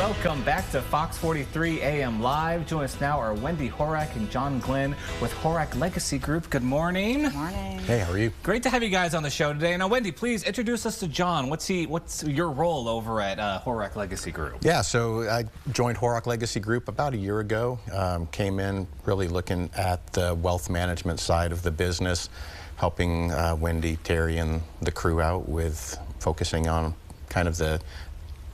Welcome back to Fox 43 AM Live. Join us now are Wendy Horak and John Glenn with Horak Legacy Group. Good morning. Good morning. Hey, how are you? Great to have you guys on the show today. Now, Wendy, please introduce us to John. What's your role over at Horak Legacy Group? Yeah, so I joined Horak Legacy Group about a year ago. Came in really looking at the wealth management side of the business, helping Wendy, Terry, and the crew out with focusing on kind of the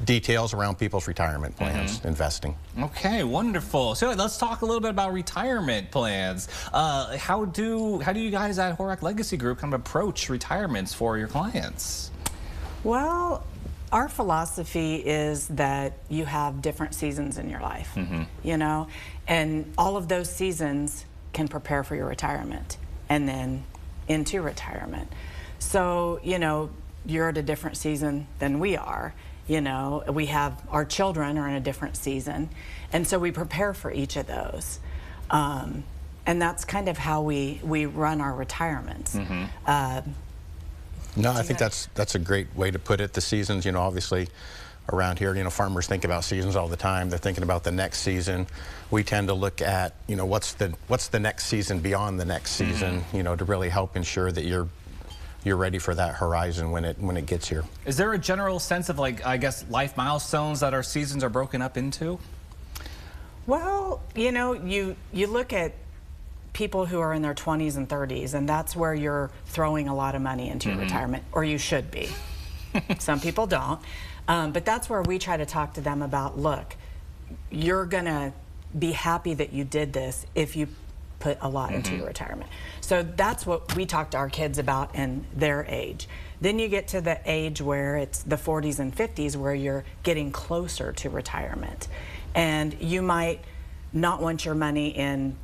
details around people's retirement plans, investing. Okay, wonderful. So let's talk a little bit about retirement plans. How do you guys at Horak Legacy Group kind of approach retirements for your clients? Well, our philosophy is that you have different seasons in your life, you know, and all of those seasons can prepare for your retirement and then into retirement. So, you know, you're at a different season than we are. You know, we have our children are in a different season, and so we prepare for each of those. And that's kind of how we run our retirements. No, I think that's a great way to put it. The seasons, you know, obviously around here, you know, farmers think about seasons all the time. They're thinking about the next season. We tend to look at, you know, what's the next season beyond the next season, you know, to really help ensure that you're ready for that horizon when it gets here. Is there a general sense of, like, I guess, life milestones that our seasons are broken up into? Well, you know, you look at people who are in their 20s and 30s, and that's where you're throwing a lot of money into your retirement, or you should be. Some people don't. But that's where we try to talk to them about, look, you're going to be happy that you did this if you put a lot into your retirement. So that's what we talk to our kids about in their age. Then you get to the age where it's the 40s and 50s where you're getting closer to retirement. And you might not want your money in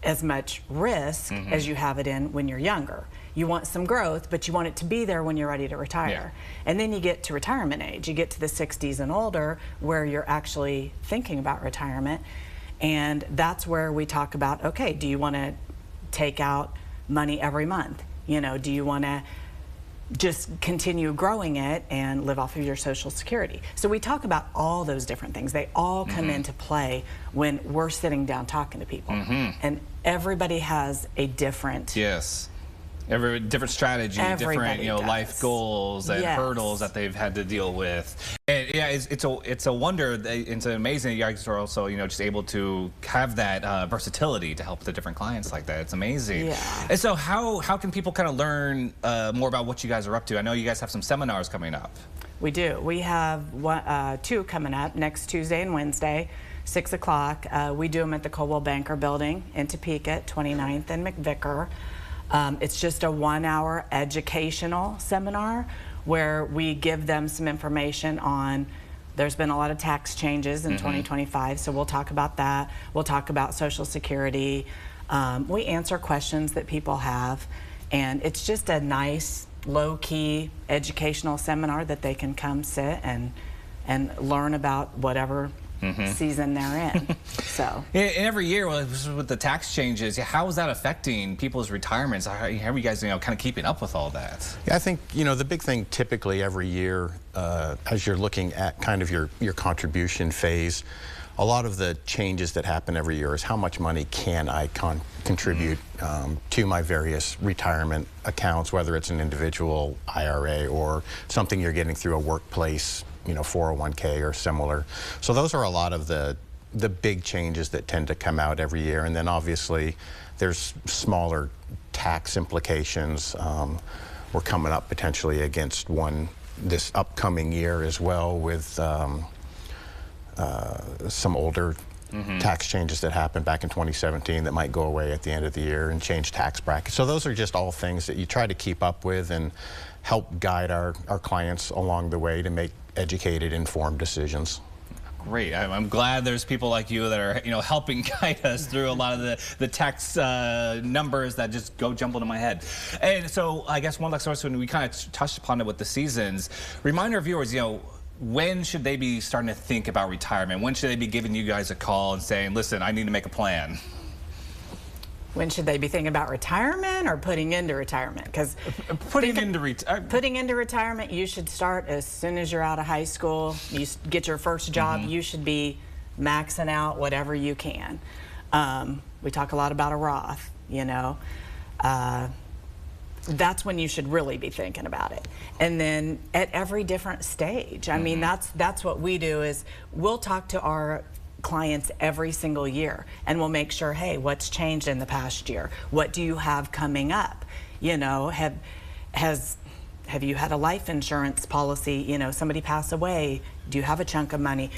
as much risk as you have it in when you're younger. You want some growth, but you want it to be there when you're ready to retire. And then you get to retirement age. You get to the 60s and older where you're actually thinking about retirement. And that's where we talk about, okay, do you want to take out money every month? You know, do you want to just continue growing it and live off of your Social Security? So we talk about all those different things. They all come into play when we're sitting down talking to people. And everybody has a different... Yes. Every different strategy, different life goals and hurdles that they've had to deal with. And yeah, it's a wonder. It's amazing that you guys are also just able to have that versatility to help the different clients like that. It's amazing. Yeah. And so how can people kind of learn more about what you guys are up to? I know you guys have some seminars coming up. We do. We have two coming up next Tuesday and Wednesday, 6 o'clock. We do them at the Coldwell Banker Building in Topeka, 29th and McVicker. It's just a 1-hour educational seminar where we give them some information on, there's been a lot of tax changes in 2025, so we'll talk about that. We'll talk about Social Security. We answer questions that people have, and it's just a nice, low-key educational seminar that they can come sit and learn about whatever season they're in. So every year with the tax changes, how is that affecting people's retirements? How are you guys kind of keeping up with all that? Yeah, I think the big thing typically every year as you're looking at kind of your contribution phase, a lot of the changes that happen every year is how much money can I contribute to my various retirement accounts, whether it's an individual IRA or something you're getting through a workplace 401k or similar. So those are a lot of the big changes that tend to come out every year. And then obviously there's smaller tax implications. We're coming up potentially against one this upcoming year as well with some older tax changes that happened back in 2017 that might go away at the end of the year and change tax brackets. So those are just all things that you try to keep up with and help guide our clients along the way to make educated, informed decisions. Great. I'm glad there's people like you that are, helping guide us through a lot of the tax numbers that just go jumble in my head. And so I guess one last question, we kind of touched upon it with the seasons. Remind our viewers, when should they be starting to think about retirement? When should they be giving you guys a call and saying, listen, I need to make a plan? When should they be thinking about retirement or putting into retirement? Because Putting into retirement, you should start as soon as you're out of high school. You get your first job, you should be maxing out whatever you can. We talk a lot about a Roth, you know. That's when you should really be thinking about it. And then at every different stage. I mean, that's what we do is we'll talk to our clients every single year and we'll make sure, hey, what's changed in the past year? What do you have coming up? You know, have you had a life insurance policy? You know, somebody pass away? Do you have a chunk of money?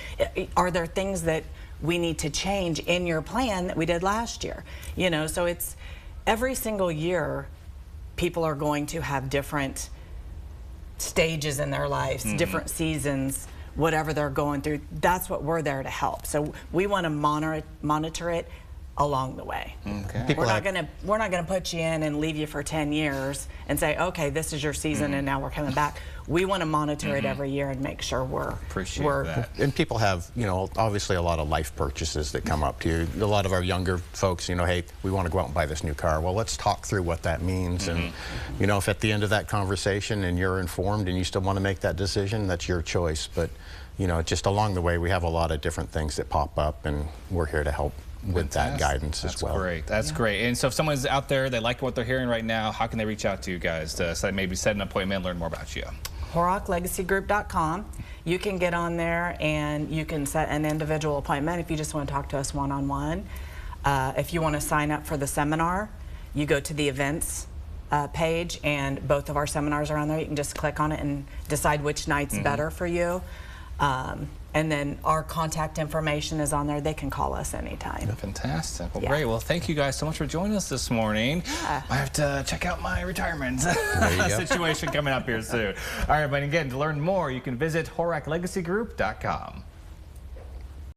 Are there things that we need to change in your plan that we did last year? You know, so it's every single year people are going to have different stages in their lives, different seasons, whatever they're going through. That's what we're there to help. So we want to monitor it along the way. Okay. We're not gonna put you in and leave you for 10 years and say, okay, this is your season and now we're coming back. We want to monitor it every year and make sure we're that. And people have, you know, obviously a lot of life purchases that come up to you. A lot of our younger folks, you know, hey, we want to go out and buy this new car. Well, let's talk through what that means. And, you know, if at the end of that conversation and you're informed and you still want to make that decision, that's your choice. But, you know, just along the way, we have a lot of different things that pop up and we're here to help with that guidance as well. That's great. That's great. And so if someone's out there, they like what they're hearing right now, how can they reach out to you guys to maybe set an appointment and learn more about you? HorakLegacyGroup.com. You can get on there and you can set an individual appointment if you just want to talk to us one-on-one. If you want to sign up for the seminar, you go to the events page and both of our seminars are on there. You can just click on it and decide which night's better for you. And then our contact information is on there. They can call us anytime. Fantastic. Well, great. Well, thank you guys so much for joining us this morning. I have to check out my retirement situation coming up here soon. All right, but again, to learn more, you can visit HorakLegacyGroup.com.